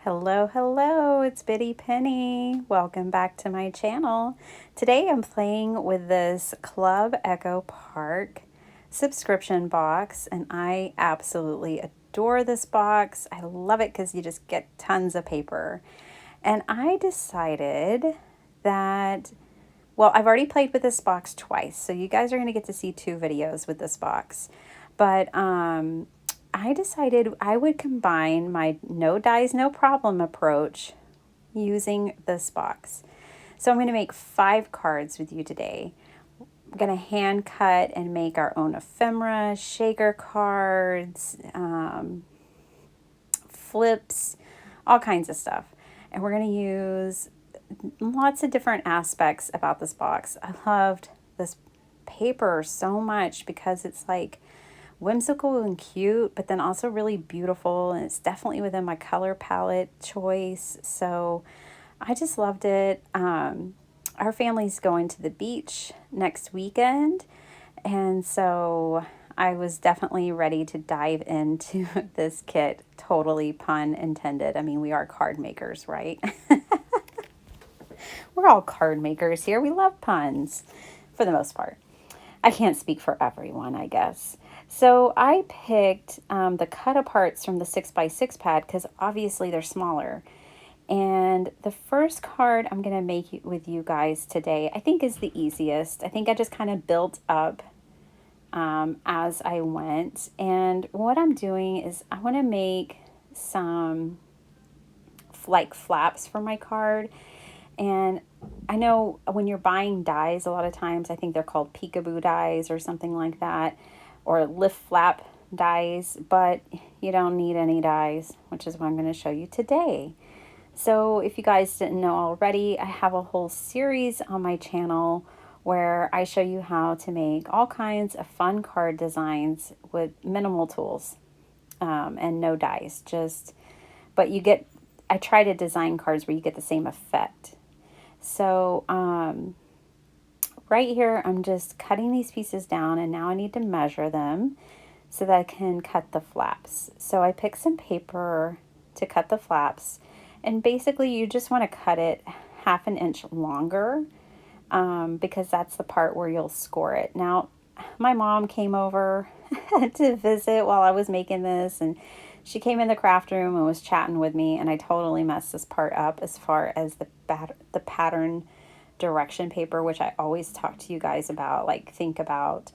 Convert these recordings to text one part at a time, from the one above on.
Hello, hello, it's Biddy Penny. Welcome back to my channel. Today I'm playing with this Club Echo Park subscription box, and I absolutely adore this box. I love it because you just get tons of paper. And I decided that, well, I've already played with this box twice, so you guys are going to get to see two videos with this box. But I decided I would combine my no dies, no problem approach using this box. So I'm going to make 5 cards with you today. I'm going to hand cut and make our own ephemera, shaker cards, flips, all kinds of stuff. And we're going to use lots of different aspects about this box. I loved this paper so much because it's like whimsical and cute, but then also really beautiful, and it's definitely within my color palette choice. So I just loved it. Our family's going to the beach next weekend, and so I was definitely ready to dive into this kit. Totally pun intended. I mean, we are card makers, right? We're all card makers here. We love puns for the most part. I can't speak for everyone, I guess. So I picked the cut aparts from the 6x6 pad because obviously they're smaller. And the first card I'm going to make with you guys today, I think is the easiest. I think I just kind of built up as I went. And what I'm doing is I want to make some like flaps for my card. And I know when you're buying dies, a lot of times I think they're called peekaboo dies or something like that, or lift flap dies, but you don't need any dies, which is what I'm going to show you today. So if you guys didn't know already, I have a whole series on my channel where I show you how to make all kinds of fun card designs with minimal tools and no dies. But I try to design cards where you get the same effect. So right here, I'm just cutting these pieces down, and now I need to measure them so that I can cut the flaps. So I picked some paper to cut the flaps, and basically you just want to cut it 1/2 inch longer because that's the part where you'll score it. Now, my mom came over to visit while I was making this, and she came in the craft room and was chatting with me, and I totally messed this part up as far as the pattern direction paper, which I always talk to you guys about. Like, think about,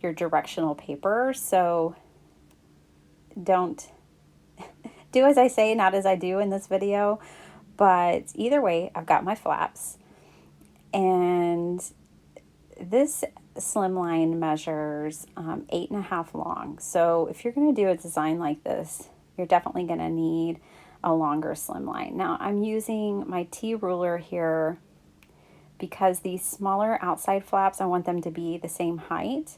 your directional paper. So don't do as I say, not as I do in this video. But either way, I've got my flaps, and this slimline measures 8.5 long. So if you're going to do a design like this, you're definitely going to need a longer slimline. Now I'm using my T ruler here because these smaller outside flaps, I want them to be the same height.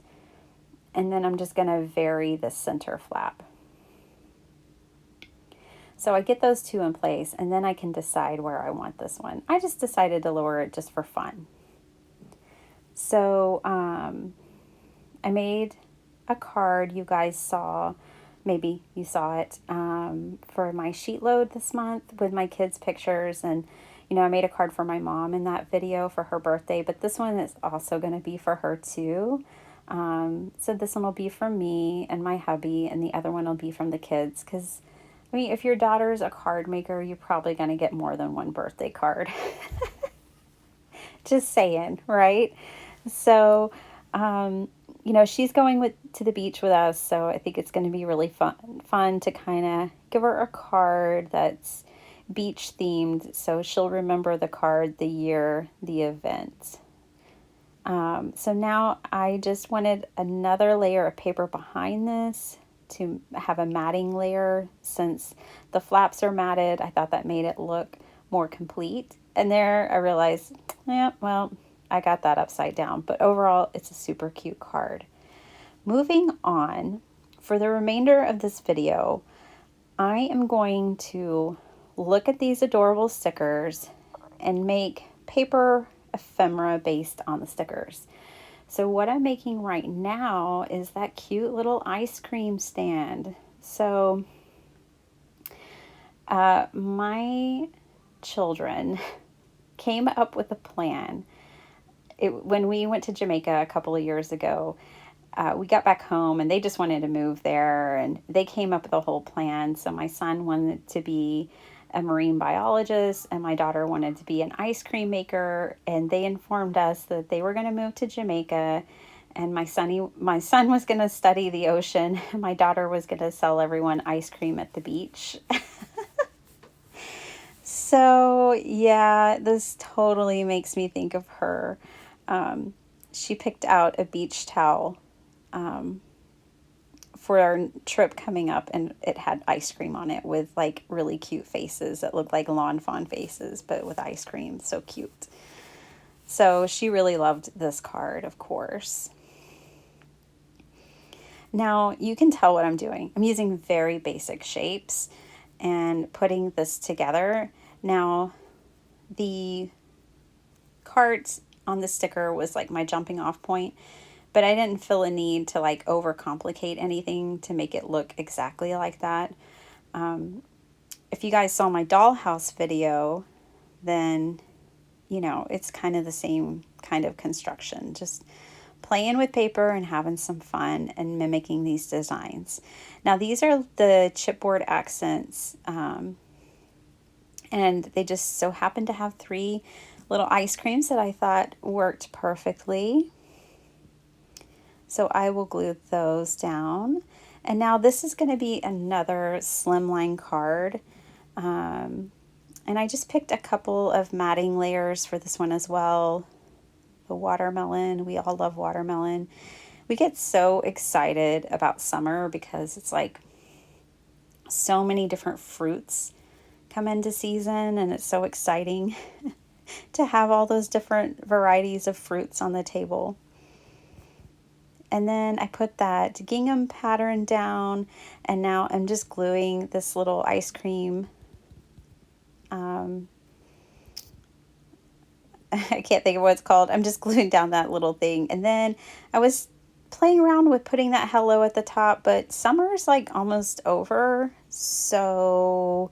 And then I'm just going to vary the center flap. So I get those two in place, and then I can decide where I want this one. I just decided to lower it just for fun. So I made a card you guys saw, maybe you saw it, for my sheet load this month with my kids' pictures. And, I made a card for my mom in that video for her birthday, but this one is also going to be for her too. So this one will be for me and my hubby, and the other one will be from the kids. Because, if your daughter's a card maker, you're probably going to get more than one birthday card. Just saying, right? So, she's going to the beach with us, so I think it's going to be really fun to kind of give her a card that's beach themed, so she'll remember the card the year the event. So now I just wanted another layer of paper behind this to have a matting layer. Since the flaps are matted, I thought that made it look more complete. And there I realized, yeah, well, I got that upside down, but overall it's a super cute card. Moving on, for the remainder of this video, I am going to look at these adorable stickers and make paper ephemera based on the stickers. So what I'm making right now is that cute little ice cream stand. So My children came up with a plan. When we went to Jamaica a couple of years ago, we got back home and they just wanted to move there, and they came up with a whole plan. So my son wanted to be a marine biologist and my daughter wanted to be an ice cream maker, and they informed us that they were going to move to Jamaica, and my son was going to study the ocean and my daughter was going to sell everyone ice cream at the beach. So yeah, this totally makes me think of her. She picked out a beach towel for our trip coming up, and it had ice cream on it with like really cute faces that looked like lawn fawn faces, but with ice cream. So cute. So she really loved this card, of course. Now you can tell what I'm doing. I'm using very basic shapes and putting this together. Now, the cards on the sticker was like my jumping off point, but I didn't feel a need to like overcomplicate anything to make it look exactly like that. If you guys saw my dollhouse video, then it's kind of the same kind of construction, just playing with paper and having some fun and mimicking these designs. Now these are the Chipboard Accents, and they just so happen to have 3 little ice creams that I thought worked perfectly. So I will glue those down. And now this is going to be another slimline card. And I just picked a couple of matting layers for this one as well. The watermelon, we all love watermelon. We get so excited about summer because it's like so many different fruits come into season, and it's so exciting to have all those different varieties of fruits on the table. And then I put that gingham pattern down, and now I'm just gluing this little ice cream. I can't think of what it's called. I'm just gluing down that little thing. And then I was playing around with putting that hello at the top, but summer's like almost over, so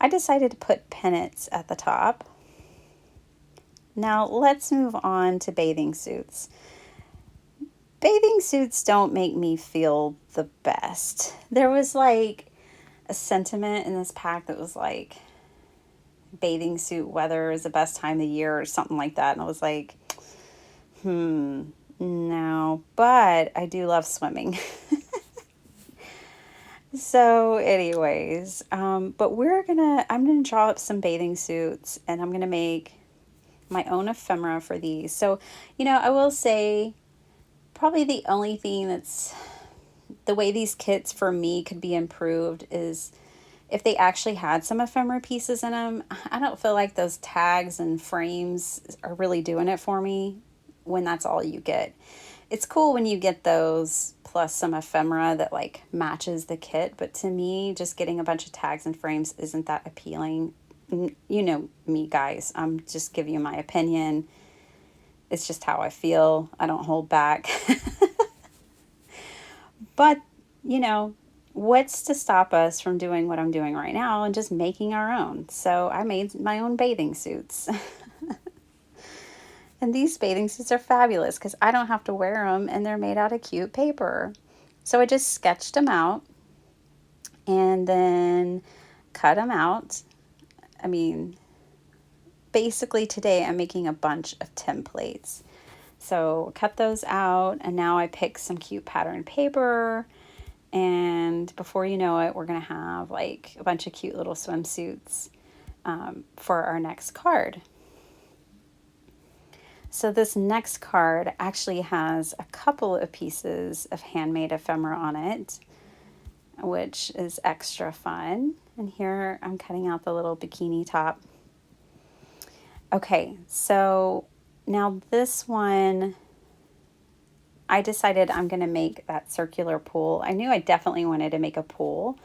I decided to put pennants at the top. Now let's move on to bathing suits. Bathing suits don't make me feel the best. There was like a sentiment in this pack that was like, bathing suit weather is the best time of the year or something like that. And I was like, no, but I do love swimming. So anyways, but I'm going to draw up some bathing suits, and I'm going to make my own ephemera for these. So, I will say probably the only thing that's the way these kits for me could be improved is if they actually had some ephemera pieces in them. I don't feel like those tags and frames are really doing it for me when that's all you get. It's cool when you get those plus some ephemera that like matches the kit, but to me, just getting a bunch of tags and frames isn't that appealing. You know me, guys. I'm just giving you my opinion. It's just how I feel. I don't hold back. But, what's to stop us from doing what I'm doing right now and just making our own? So I made my own bathing suits. And these bathing suits are fabulous because I don't have to wear them, and they're made out of cute paper. So I just sketched them out and then cut them out. I mean, basically today I'm making a bunch of templates. So cut those out, and now I picked some cute pattern paper, and before you know it, we're going to have like a bunch of cute little swimsuits for our next card. So this next card actually has a couple of pieces of handmade ephemera on it, which is extra fun. And here I'm cutting out the little bikini top. Okay, so now this one, I decided I'm going to make that circular pool. I knew I definitely wanted to make a pool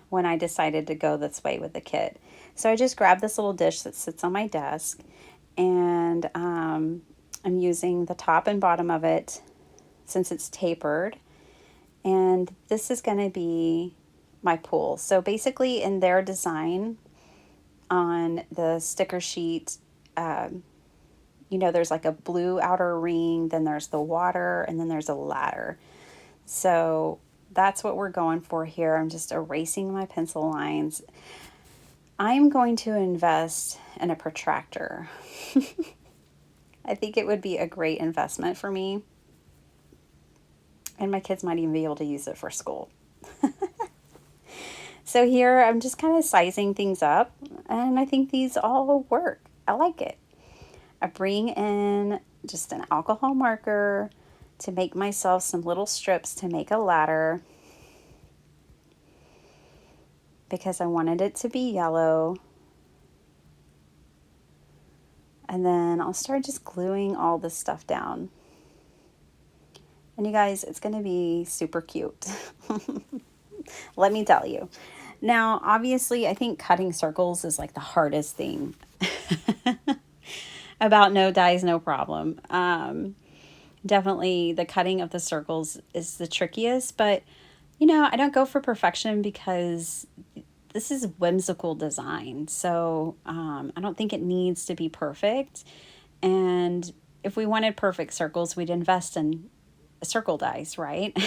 when I decided to go this way with the kit. So I just grabbed this little dish that sits on my desk, and I'm using the top and bottom of it since it's tapered. And this is going to be my pool. So basically in their design, on the sticker sheet, you know, there's like a blue outer ring, then there's the water, and then there's a ladder. So that's what we're going for here. I'm just erasing my pencil lines. I'm going to invest in a protractor. I think it would be a great investment for me. And my kids might even be able to use it for school. So here I'm just kind of sizing things up, and I think these all work. I like it. I bring in just an alcohol marker to make myself some little strips to make a ladder because I wanted it to be yellow. And then I'll start just gluing all this stuff down. And you guys, it's going to be super cute. Let me tell you. Now, obviously, I think cutting circles is like the hardest thing about no dies, no problem. Definitely the cutting of the circles is the trickiest, but you know, I don't go for perfection because this is whimsical design. So I don't think it needs to be perfect. And if we wanted perfect circles, we'd invest in circle dice, right?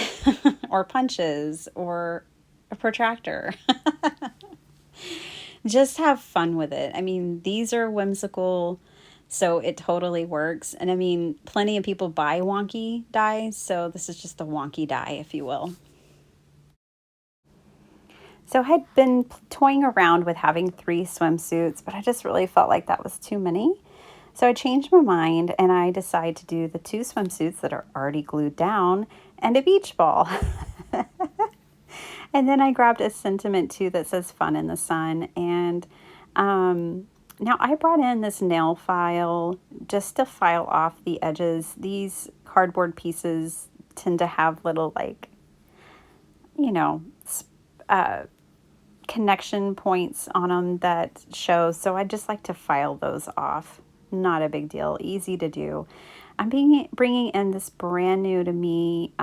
Or punches or a protractor. Just have fun with it. I mean, these are whimsical, so it totally works. And I mean, plenty of people buy wonky dies, so this is just a wonky die, if you will. So I had been toying around with having 3 swimsuits, but I just really felt like that was too many. So I changed my mind and I decided to do the 2 swimsuits that are already glued down and a beach ball. And then I grabbed a sentiment too that says fun in the sun. And now I brought in this nail file just to file off the edges. These cardboard pieces tend to have little, like, you know, connection points on them that show. So I just like to file those off. Not a big deal. Easy to do. I'm bringing in this brand new to me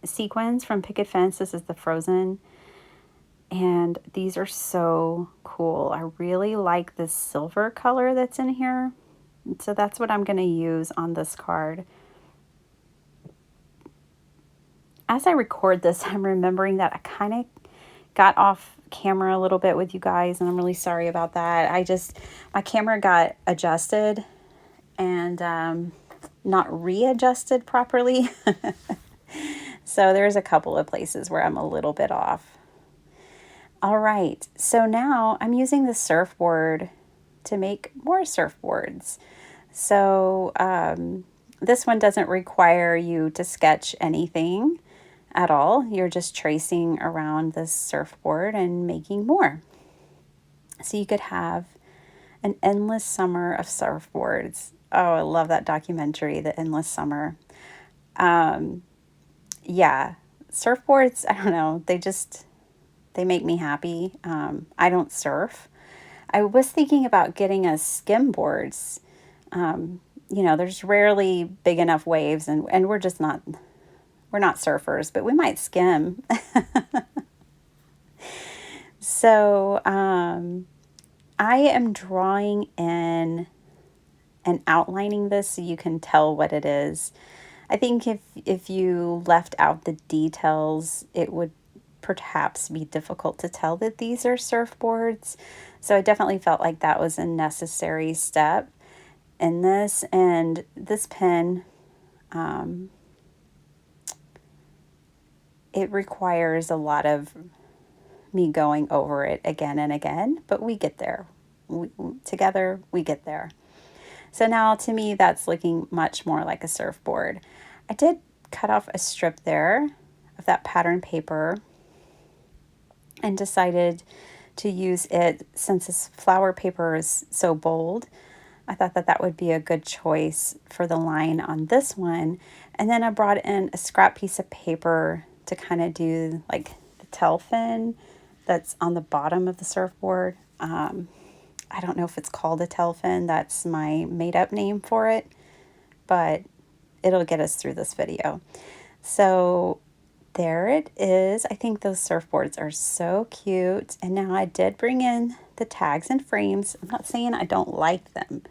sequins from Picket Fence. This is the Frozen. And these are so cool. I really like this silver color that's in here. So that's what I'm going to use on this card. As I record this, I'm remembering that I kind of got off camera a little bit with you guys, and I'm really sorry about that. My camera got adjusted and not readjusted properly. So there's a couple of places where I'm a little bit off. All right, so now I'm using the surfboard to make more surfboards. So this one doesn't require you to sketch anything at all. You're just tracing around this surfboard and making more. So you could have an endless summer of surfboards. Oh, I love that documentary, The Endless Summer. Yeah, surfboards, I don't know, they make me happy. I don't surf. I was thinking about getting us skimboards. You know, there's rarely big enough waves, and we're not surfers, but we might skim. So I am drawing in and outlining this so you can tell what it is. I think if you left out the details, it would perhaps be difficult to tell that these are surfboards. So I definitely felt like that was a necessary step in this. And this pen, it requires a lot of me going over it again and again, but we get there. Together, we get there. So now to me, that's looking much more like a surfboard. I did cut off a strip there of that pattern paper and decided to use it since this flower paper is so bold. I thought that that would be a good choice for the line on this one. And then I brought in a scrap piece of paper to kind of do like the tail fin that's on the bottom of the surfboard. I don't know if it's called a tail fin. That's my made up name for it, but it'll get us through this video. So there it is. I think those surfboards are so cute. And now I did bring in the tags and frames. I'm not saying I don't like them.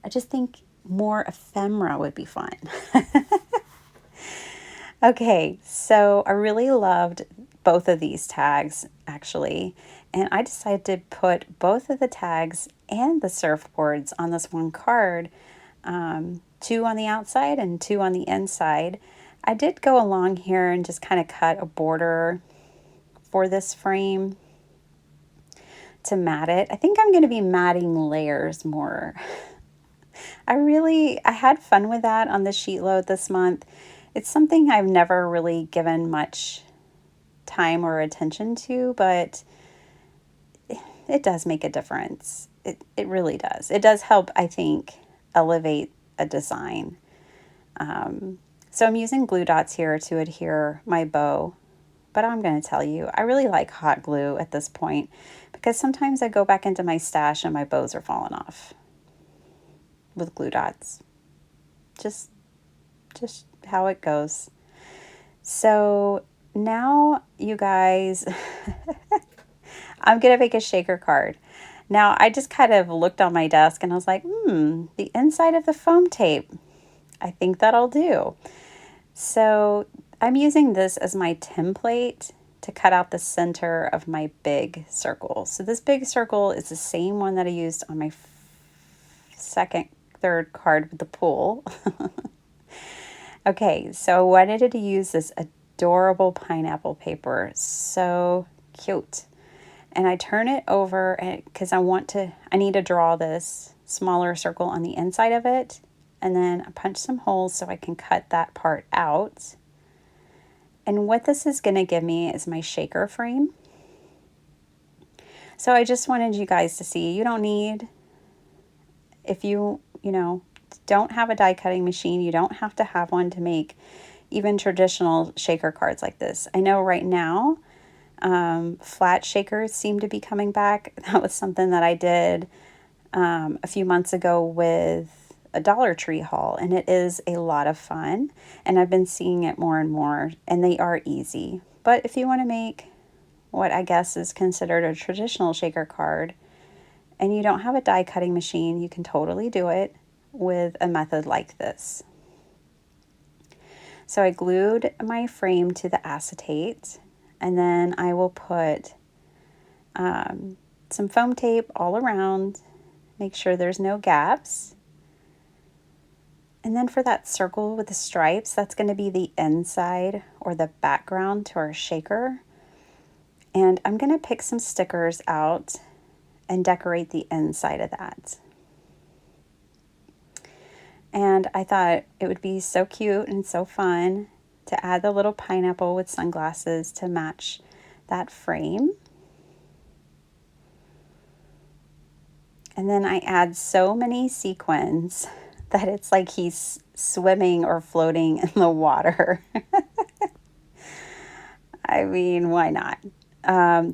I just think more ephemera would be fun. Okay, so I really loved both of these tags actually. And I decided to put both of the tags and the surfboards on this one card, two on the outside and two on the inside. I did go along here and just kind of cut a border for this frame to mat it. I think I'm going to be matting layers more. I had fun with that on the sheet load this month. It's something I've never really given much time or attention to, but it does make a difference. It really does. It does help, I think, elevate a design. So I'm using glue dots here to adhere my bow, but I'm going to tell you, I really like hot glue at this point because sometimes I go back into my stash and my bows are falling off with glue dots. Just how it goes. So now you guys, I'm going to make a shaker card. Now I just kind of looked on my desk and I was like, the inside of the foam tape. I think that'll do. So I'm using this as my template to cut out the center of my big circle. So this big circle is the same one that I used on my third card with the pool. Okay, so I wanted to use this adorable pineapple paper. So cute. And I turn it over because I need to draw this smaller circle on the inside of it. And then I punch some holes so I can cut that part out. And what this is going to give me is my shaker frame. So I just wanted you guys to see, you don't need, if you don't have a die cutting machine, you don't have to have one to make even traditional shaker cards like this. I know right now, flat shakers seem to be coming back. That was something that I did a few months ago with a Dollar Tree haul, and it is a lot of fun, and I've been seeing it more and more, and they are easy. But if you want to make what I guess is considered a traditional shaker card, and you don't have a die cutting machine, you can totally do it with a method like this. So I glued my frame to the acetate, and then I will put some foam tape all around, make sure there's no gaps. And then for that circle with the stripes, that's going to be the inside or the background to our shaker. And I'm going to pick some stickers out and decorate the inside of that. And I thought it would be so cute and so fun to add the little pineapple with sunglasses to match that frame. And then I add so many sequins that it's like he's swimming or floating in the water. I mean, why not?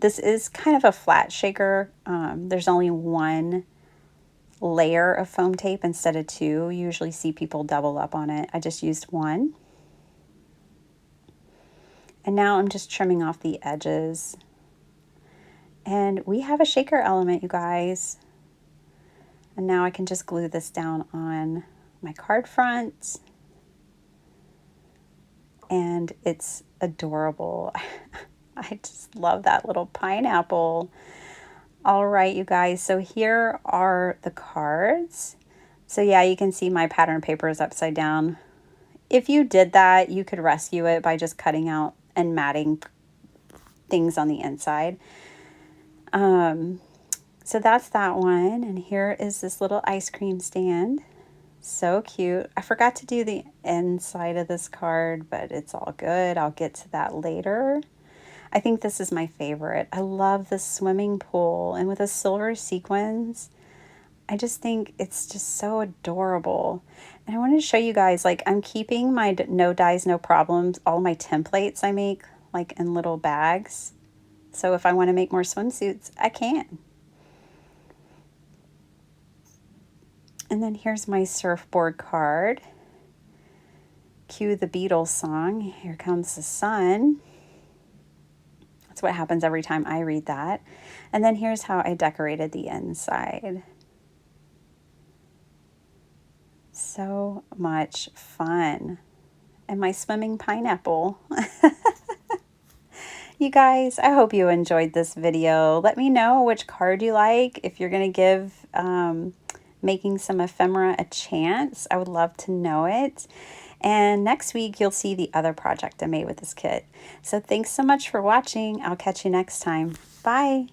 This is kind of a flat shaker. There's only one layer of foam tape instead of two. You usually see people double up on it. I just used one. And now I'm just trimming off the edges. And we have a shaker element, you guys. And now I can just glue this down on my card front. And it's adorable. I just love that little pineapple. All right, you guys, so here are the cards. So yeah, you can see my pattern paper is upside down. If you did that, you could rescue it by just cutting out and matting things on the inside. So that's that one. And here is this little ice cream stand. So cute. I forgot to do the inside of this card, but it's all good. I'll get to that later. I think this is my favorite. I love the swimming pool, and with the silver sequins, I just think it's just so adorable. And I wanted to show you guys, like, I'm keeping my no dies, no problems, all my templates I make, like, in little bags. So if I want to make more swimsuits, I can. And then here's my surfboard card. Cue the Beatles song. Here comes the sun. That's what happens every time I read that. And then here's how I decorated the inside. So much fun. And my swimming pineapple. You guys, I hope you enjoyed this video. Let me know which card you like. If you're going to give making some ephemera a chance, I would love to know it. And next week, you'll see the other project I made with this kit. So thanks so much for watching. I'll catch you next time. Bye.